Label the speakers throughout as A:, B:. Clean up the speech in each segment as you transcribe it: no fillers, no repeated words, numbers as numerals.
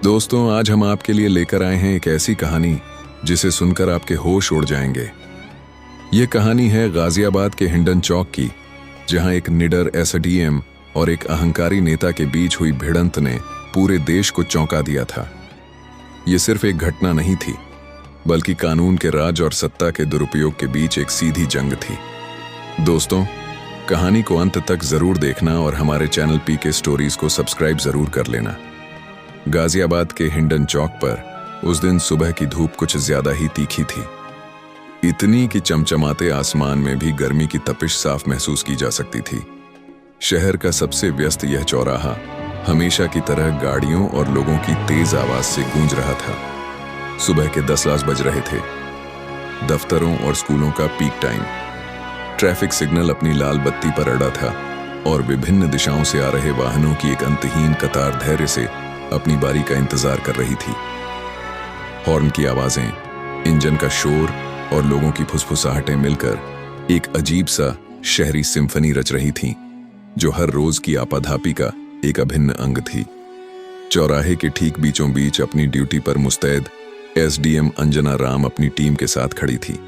A: दोस्तों, आज हम आपके लिए लेकर आए हैं एक ऐसी कहानी जिसे सुनकर आपके होश उड़ जाएंगे। ये कहानी है गाजियाबाद के हिंडन चौक की, जहां एक निडर एसडीएम और एक अहंकारी नेता के बीच हुई भिड़ंत ने पूरे देश को चौंका दिया था। ये सिर्फ एक घटना नहीं थी, बल्कि कानून के राज और सत्ता के दुरुपयोग के बीच एक सीधी जंग थी। दोस्तों, कहानी को अंत तक जरूर देखना और हमारे चैनल पीके स्टोरीज को सब्सक्राइब जरूर कर लेना। गाजियाबाद के हिंडन चौक पर उस दिन सुबह की धूप कुछ ज्यादा ही तीखी थी, इतनी कि चमचमाते आसमान में भी गर्मी की तपिश साफ महसूस की जा सकती थी। शहर का सबसे व्यस्त यह चौराहा हमेशा की तरह गाड़ियों और लोगों की तेज आवाज से गूंज रहा था। सुबह के 10 बज रहे थे। दफ्तरों और स्कूलों का पीक टाइम। ट्रैफिक सिग्नल अपनी लाल बत्ती पर अड़ा था और विभिन्न दिशाओं से आ रहे वाहनों की एक अंतहीन कतार धैर्य से अपनी बारी का इंतजार कर रही थी। हॉर्न की आवाजें, इंजन का शोर और लोगों की फुसफुसाहटें मिलकर एक अजीब सा शहरी सिम्फनी रच रही थीं, जो हर रोज की आपाधापी का एक अभिन्न अंग थी। चौराहे के ठीक बीचों बीच अपनी ड्यूटी पर मुस्तैद एसडीएम अंजना राम अपनी टीम के साथ खड़ी थी।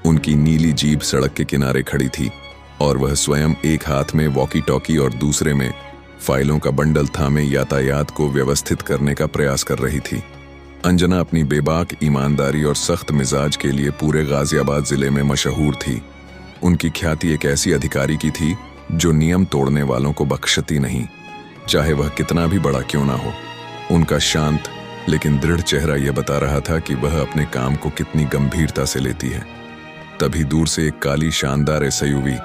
A: उनकी नीली जीप सड़क के किनारे खड़ी थी और वह स्वयं एक हाथ में वॉकी टॉकी और दूसरे में फाइलों का बंडल थामे यातायात को व्यवस्थित करने का प्रयास कर रही थी। अंजना अपनी बेबाक ईमानदारी और सख्त मिजाज के लिए पूरे गाजियाबाद जिले में मशहूर थी। उनकी ख्याति एक ऐसी अधिकारी की थी जो नियम तोड़ने वालों को बख्शती नहीं, चाहे वह कितना भी बड़ा क्यों ना हो। उनका शांत लेकिन दृढ़ चेहरा यह बता रहा था कि वह अपने काम को कितनी गंभीरता से लेती है। तभी दूर से एक काली शानदार एसयूवी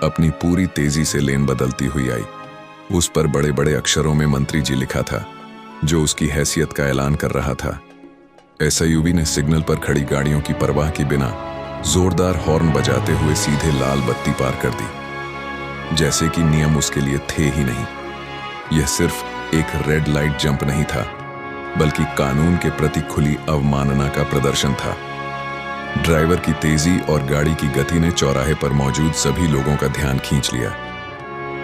A: अपनी पूरी तेजी से लेन बदलती हुई आई। उस पर बड़े बड़े अक्षरों में मंत्री जी लिखा था, जो उसकी हैसियत का ऐलान कर रहा था। एसयूवी ने सिग्नल पर खड़ी गाड़ियों की परवाह के बिना जोरदार हॉर्न बजाते हुए सीधे लाल बत्ती पार कर दी, जैसे कि नियम उसके लिए थे ही नहीं। यह सिर्फ एक रेड लाइट जंप नहीं था, बल्कि कानून के प्रति खुली अवमानना का प्रदर्शन था। ड्राइवर की तेजी और गाड़ी की गति ने चौराहे पर मौजूद सभी लोगों का ध्यान खींच लिया।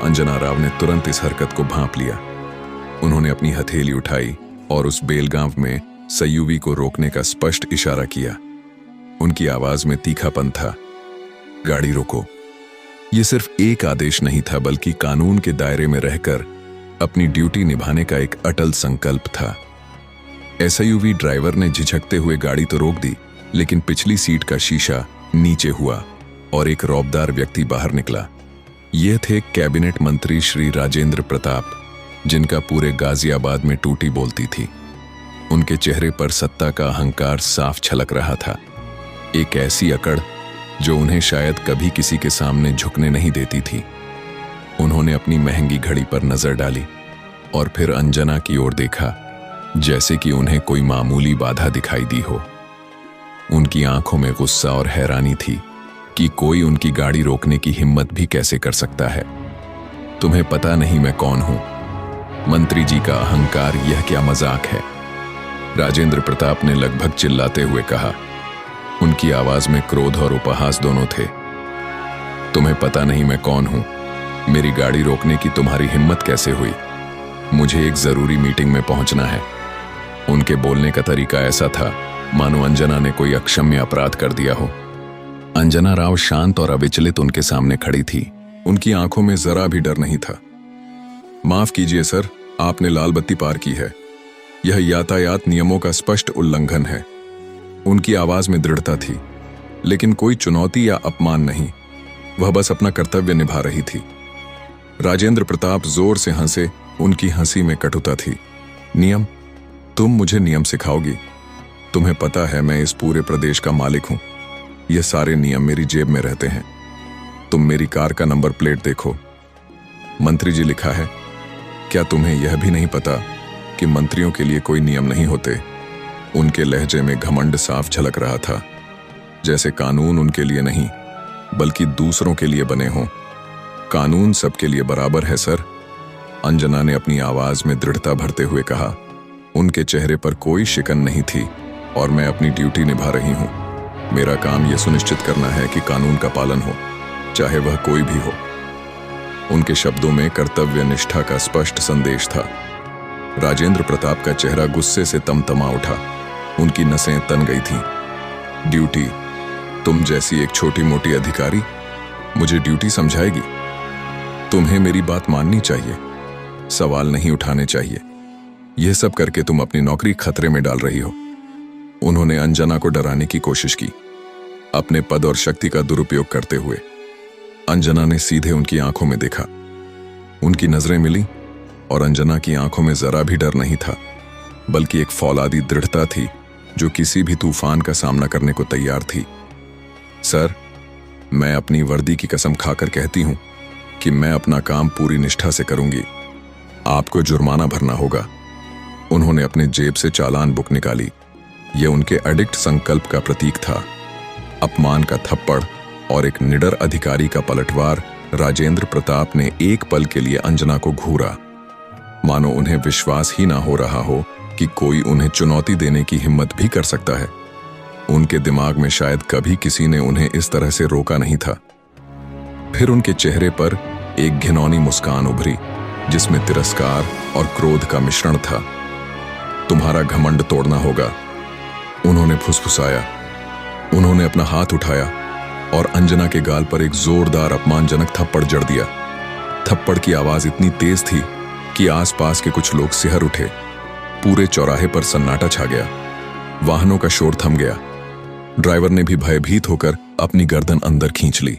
A: अंजना राव ने तुरंत इस हरकत को भांप लिया। उन्होंने अपनी हथेली उठाई और उस बेलगाम में एसयूवी को रोकने का स्पष्ट इशारा किया। उनकी आवाज में तीखापन था, गाड़ी रोको। यह सिर्फ एक आदेश नहीं था, बल्कि कानून के दायरे में रहकर अपनी ड्यूटी निभाने का एक अटल संकल्प था। एसयूवी ड्राइवर ने झिझकते हुए गाड़ी तो रोक दी, लेकिन पिछली सीट का शीशा नीचे हुआ और एक रौबदार व्यक्ति बाहर निकला। ये थे कैबिनेट मंत्री श्री राजेंद्र प्रताप, जिनका पूरे गाजियाबाद में टूटी बोलती थी। उनके चेहरे पर सत्ता का अहंकार साफ छलक रहा था, एक ऐसी अकड़ जो उन्हें शायद कभी किसी के सामने झुकने नहीं देती थी। उन्होंने अपनी महंगी घड़ी पर नजर डाली और फिर अंजना की ओर देखा, जैसे कि उन्हें कोई मामूली बाधा दिखाई दी हो। उनकी आंखों में गुस्सा और हैरानी थी कि कोई उनकी गाड़ी रोकने की हिम्मत भी कैसे कर सकता है। तुम्हें पता नहीं मैं कौन हूं? मंत्री जी का अहंकार, यह क्या मजाक है? राजेंद्र प्रताप ने लगभग चिल्लाते हुए कहा। उनकी आवाज में क्रोध और उपहास दोनों थे। तुम्हें पता नहीं मैं कौन हूं? मेरी गाड़ी रोकने की तुम्हारी हिम्मत कैसे हुई? मुझे एक जरूरी मीटिंग में पहुंचना है। उनके बोलने का तरीका ऐसा था मानो अंजना ने कोई अक्षम्य अपराध कर दिया हो। अंजना राव शांत और अविचलित उनके सामने खड़ी थी। उनकी आंखों में जरा भी डर नहीं था। माफ कीजिए सर, आपने लाल बत्ती पार की है। यह यातायात नियमों का स्पष्ट उल्लंघन है। उनकी आवाज में दृढ़ता थी, लेकिन कोई चुनौती या अपमान नहीं। वह बस अपना कर्तव्य निभा रही थी। राजेंद्र प्रताप जोर से हंसे। उनकी हंसी में कटुता थी। नियम? तुम मुझे नियम सिखाओगी? तुम्हें पता है मैं इस पूरे प्रदेश का मालिक हूं। ये सारे नियम मेरी जेब में रहते हैं। तुम मेरी कार का नंबर प्लेट देखो, मंत्री जी लिखा है। क्या तुम्हें यह भी नहीं पता कि मंत्रियों के लिए कोई नियम नहीं होते? उनके लहजे में घमंड साफ झलक रहा था, जैसे कानून उनके लिए नहीं, बल्कि दूसरों के लिए बने हों। कानून सबके लिए बराबर है सर, अंजना ने अपनी आवाज में दृढ़ता भरते हुए कहा। उनके चेहरे पर कोई शिकन नहीं थी और मैं अपनी ड्यूटी निभा रही हूं। मेरा काम यह सुनिश्चित करना है कि कानून का पालन हो, चाहे वह कोई भी हो। उनके शब्दों में कर्तव्य निष्ठा का स्पष्ट संदेश था। राजेंद्र प्रताप का चेहरा गुस्से से तमतमा उठा। उनकी नसें तन गई थीं। ड्यूटी? तुम जैसी एक छोटी मोटी अधिकारी मुझे ड्यूटी समझाएगी? तुम्हें मेरी बात माननी चाहिए, सवाल नहीं उठाने चाहिए। यह सब करके तुम अपनी नौकरी खतरे में डाल रही हो। उन्होंने अंजना को डराने की कोशिश की, अपने पद और शक्ति का दुरुपयोग करते हुए। अंजना ने सीधे उनकी आंखों में देखा। उनकी नजरें मिली और अंजना की आंखों में जरा भी डर नहीं था, बल्कि एक फौलादी दृढ़ता थी जो किसी भी तूफान का सामना करने को तैयार थी। सर, मैं अपनी वर्दी की कसम खाकर कहती हूं कि मैं अपना काम पूरी निष्ठा से करूंगी। आपको जुर्माना भरना होगा। उन्होंने अपने जेब से चालान बुक निकाली। यह उनके अडिक्ट संकल्प का प्रतीक था। अपमान का थप्पड़ और एक निडर अधिकारी का पलटवार राजेंद्र प्रताप ने एक पल के लिए अंजना को घूरा, मानो उन्हें विश्वास ही ना हो रहा हो कि कोई उन्हें चुनौती देने की हिम्मत भी कर सकता है। उनके दिमाग में शायद कभी किसी ने उन्हें इस तरह से रोका नहीं था। फिर उनके चेहरे पर एक घिनौनी मुस्कान उभरी, जिसमें तिरस्कार और क्रोध का मिश्रण था। तुम्हारा घमंड तोड़ना होगा, उन्होंने फुसफुसाया। उन्होंने अपना हाथ उठाया और अंजना के गाल पर एक जोरदार अपमानजनक थप्पड़ जड़ दिया। थप्पड़ की आवाज इतनी तेज थी कि आसपास के कुछ लोग सिहर उठे। पूरे चौराहे पर सन्नाटा छा गया। वाहनों का शोर थम गया। ड्राइवर ने भी भयभीत होकर अपनी गर्दन अंदर खींच ली।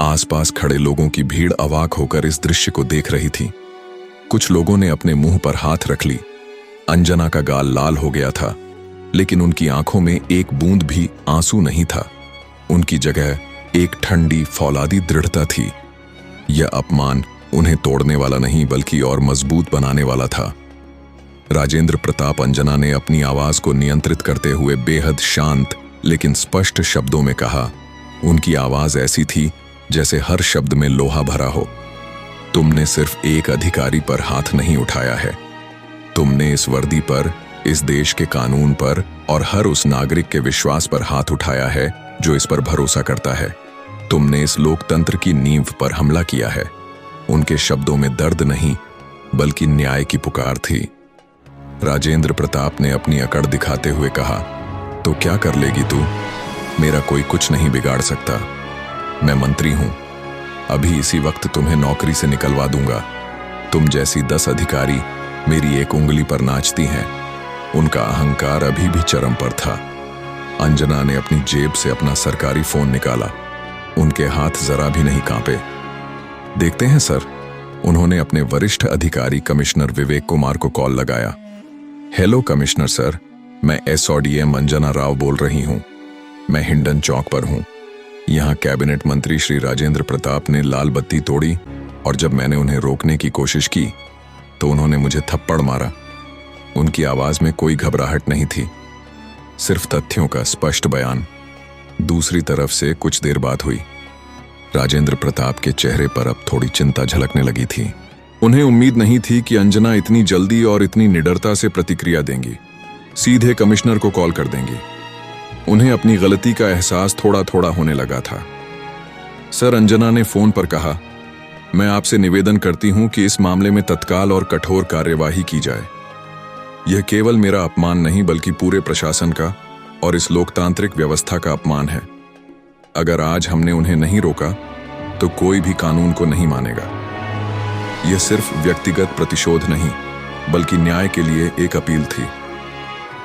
A: आसपास खड़े लोगों की भीड़ अवाक होकर इस दृश्य को देख रही थी। कुछ लोगों ने अपने मुंह पर हाथ रख ली। अंजना का गाल लाल हो गया था, लेकिन उनकी आंखों में एक बूंद भी आंसू नहीं था। उनकी जगह एक ठंडी फौलादी दृढ़ता थी। यह अपमान उन्हें तोड़ने वाला नहीं, बल्कि और मजबूत बनाने वाला था। राजेंद्र प्रताप अंजना ने अपनी आवाज को नियंत्रित करते हुए बेहद शांत लेकिन स्पष्ट शब्दों में कहा। उनकी आवाज ऐसी थी जैसे हर शब्द में लोहा भरा हो। तुमने सिर्फ एक अधिकारी पर हाथ नहीं उठाया है, तुमने इस वर्दी पर, इस देश के कानून पर और हर उस नागरिक के विश्वास पर हाथ उठाया है जो इस पर भरोसा करता है। तुमने इस लोकतंत्र की नींव पर हमला किया है। उनके शब्दों में दर्द नहीं, बल्कि न्याय की पुकार थी। राजेंद्र प्रताप ने अपनी अकड़ दिखाते हुए कहा, तो क्या कर लेगी तू? मेरा कोई कुछ नहीं बिगाड़ सकता। मैं मंत्री हूं, अभी इसी वक्त तुम्हें नौकरी से निकलवा दूंगा। तुम जैसी 10 अधिकारी मेरी एक उंगली पर नाचती हैं। उनका अहंकार अभी भी चरम पर था। अंजना ने अपनी जेब से अपना सरकारी फोन निकाला। उनके हाथ जरा भी नहीं कांपे। देखते हैं सर। उन्होंने अपने वरिष्ठ अधिकारी कमिश्नर विवेक कुमार को कॉल लगाया। हेलो कमिश्नर सर, मैं SODM अंजना राव बोल रही हूं। मैं हिंडन चौक पर हूं। यहां कैबिनेट मंत्री श्री राजेंद्र प्रताप ने लाल बत्ती तोड़ी और जब मैंने उन्हें रोकने की कोशिश की तो उन्होंने मुझे थप्पड़ मारा। उनकी आवाज में कोई घबराहट नहीं थी, सिर्फ तथ्यों का स्पष्ट बयान। दूसरी तरफ से कुछ देर बात हुई। राजेंद्र प्रताप के चेहरे पर अब थोड़ी चिंता झलकने लगी थी। उन्हें उम्मीद नहीं थी कि अंजना इतनी जल्दी और इतनी निडरता से प्रतिक्रिया देंगी। सीधे कमिश्नर को कॉल कर देंगी। उन्हें अपनी गलती का एहसास थोड़ा थोड़ा होने लगा था। सर, अंजना ने फोन पर कहा, मैं आपसे निवेदन करती हूं कि इस मामले में तत्काल और कठोर कार्यवाही की जाए। यह केवल मेरा अपमान नहीं, बल्कि पूरे प्रशासन का और इस लोकतांत्रिक व्यवस्था का अपमान है। अगर आज हमने उन्हें नहीं रोका तो कोई भी कानून को नहीं मानेगा। यह सिर्फ व्यक्तिगत प्रतिशोध नहीं, बल्कि न्याय के लिए एक अपील थी।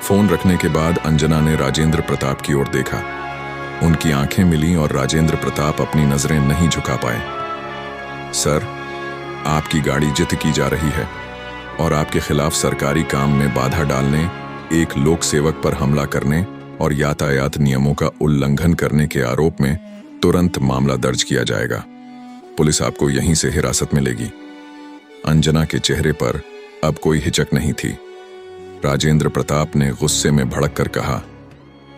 A: फोन रखने के बाद अंजना ने राजेंद्र प्रताप की ओर देखा। उनकी आंखें मिलीं और राजेंद्र प्रताप अपनी नजरें नहीं झुका पाए। सर, आपकी गाड़ी जब्त की जा रही है और आपके खिलाफ सरकारी काम में बाधा डालने, एक लोक सेवक पर हमला करने और यातायात नियमों का उल्लंघन करने के आरोप में तुरंत मामला दर्ज किया जाएगा। पुलिस आपको यहीं से हिरासत में लेगी। अंजना के चेहरे पर अब कोई हिचक नहीं थी। राजेंद्र प्रताप ने गुस्से में भड़क कर कहा,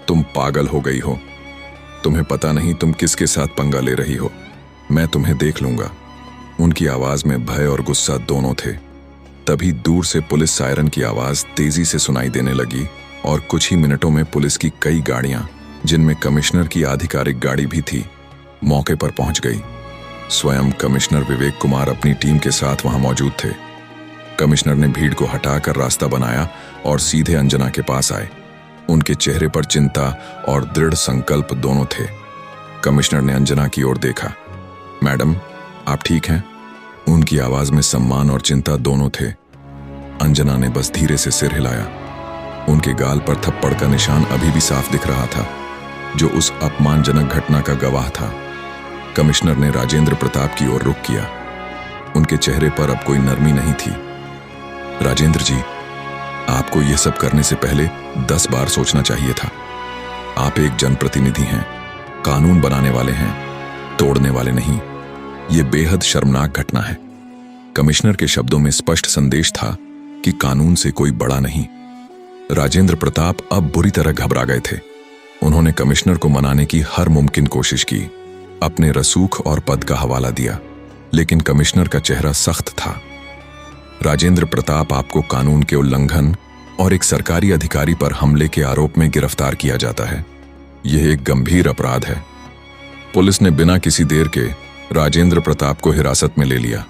A: तुम पागल हो गई हो। तुम्हें पता नहीं तुम किसके साथ पंगा ले रही हो। मैं तुम्हें देख लूंगा। उनकी आवाज में भय और गुस्सा दोनों थे। तभी दूर से पुलिस सायरन की आवाज तेजी से सुनाई देने लगी और कुछ ही मिनटों में पुलिस की कई गाड़ियां, जिनमें कमिश्नर की आधिकारिक गाड़ी भी थी, मौके पर पहुंच गई। स्वयं कमिश्नर विवेक कुमार अपनी टीम के साथ वहां मौजूद थे। कमिश्नर ने भीड़ को हटाकर रास्ता बनाया और सीधे अंजना के पास आए। उनके चेहरे पर चिंता और दृढ़ संकल्प दोनों थे। कमिश्नर ने अंजना की ओर देखा। मैडम, आप ठीक हैं? उनकी आवाज में सम्मान और चिंता दोनों थे। अंजना ने बस धीरे से सिर हिलाया। उनके गाल पर थप्पड़ का निशान अभी भी साफ दिख रहा था, जो उस अपमानजनक घटना का गवाह था। कमिश्नर ने राजेंद्र प्रताप की ओर रुख किया। उनके चेहरे पर अब कोई नरमी नहीं थी। राजेंद्र जी, आपको यह सब करने से पहले 10 बार सोचना चाहिए था। आप एक जनप्रतिनिधि हैं, कानून बनाने वाले हैं, तोड़ने वाले नहीं। यह बेहद शर्मनाक घटना है। कमिश्नर के शब्दों में स्पष्ट संदेश था कि कानून से कोई बड़ा नहीं। राजेंद्र प्रताप अब बुरी तरह घबरा गए थे। उन्होंने कमिश्नर को मनाने की हर मुमकिन कोशिश की, अपने रसूख और पद का हवाला दिया, लेकिन कमिश्नर का चेहरा सख्त था। राजेंद्र प्रताप, आपको कानून के उल्लंघन और एक सरकारी अधिकारी पर हमले के आरोप में गिरफ्तार किया जाता है। यह एक गंभीर अपराध है। पुलिस ने बिना किसी देर के राजेंद्र प्रताप को हिरासत में ले लिया।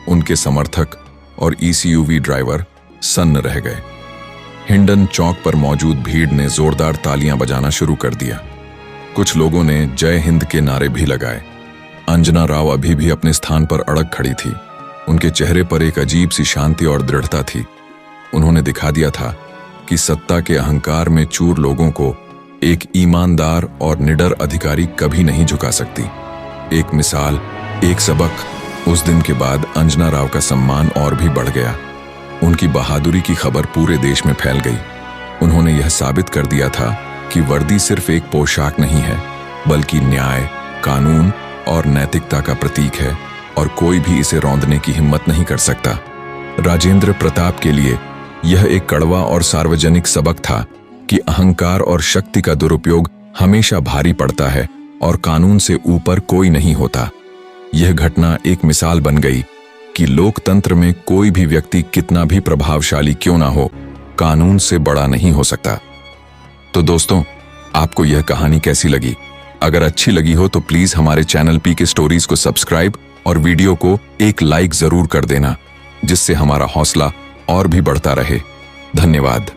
A: उनके समर्थक और ईसीयूवी ड्राइवर सन्न रह गए। हिंडन चौक पर मौजूद भीड़ ने जोरदार तालियां बजाना शुरू कर दिया। कुछ लोगों ने जय हिंद के नारे भी लगाए। अंजना राव अभी भी अपने स्थान पर अड़ग खड़ी थी। उनके चेहरे पर एक अजीब सी शांति और दृढ़ता थी। उन्होंने दिखा दिया था कि सत्ता के अहंकार में चूर लोगों को एक ईमानदार और निडर अधिकारी कभी नहीं झुका सकती। एक मिसाल, एक सबक। उस दिन के बाद अंजना राव का सम्मान और भी बढ़ गया। उनकी बहादुरी की खबर पूरे देश में फैल गई। उन्होंने यह साबित कर दिया था कि वर्दी सिर्फ एक पोशाक नहीं है, बल्कि न्याय, कानून और नैतिकता का प्रतीक है, और कोई भी इसे रौंदने की हिम्मत नहीं कर सकता। राजेंद्र प्रताप के लिए यह एक कड़वा और सार्वजनिक सबक था कि अहंकार और शक्ति का दुरुपयोग हमेशा भारी पड़ता है और कानून से ऊपर कोई नहीं होता। यह घटना एक मिसाल बन गई कि लोकतंत्र में कोई भी व्यक्ति कितना भी प्रभावशाली क्यों ना हो, कानून से बड़ा नहीं हो सकता। तो दोस्तों, आपको यह कहानी कैसी लगी? अगर अच्छी लगी हो तो प्लीज हमारे चैनल पीके स्टोरीज को सब्सक्राइब और वीडियो को एक लाइक जरूर कर देना, जिससे हमारा हौसला और भी बढ़ता रहे। धन्यवाद।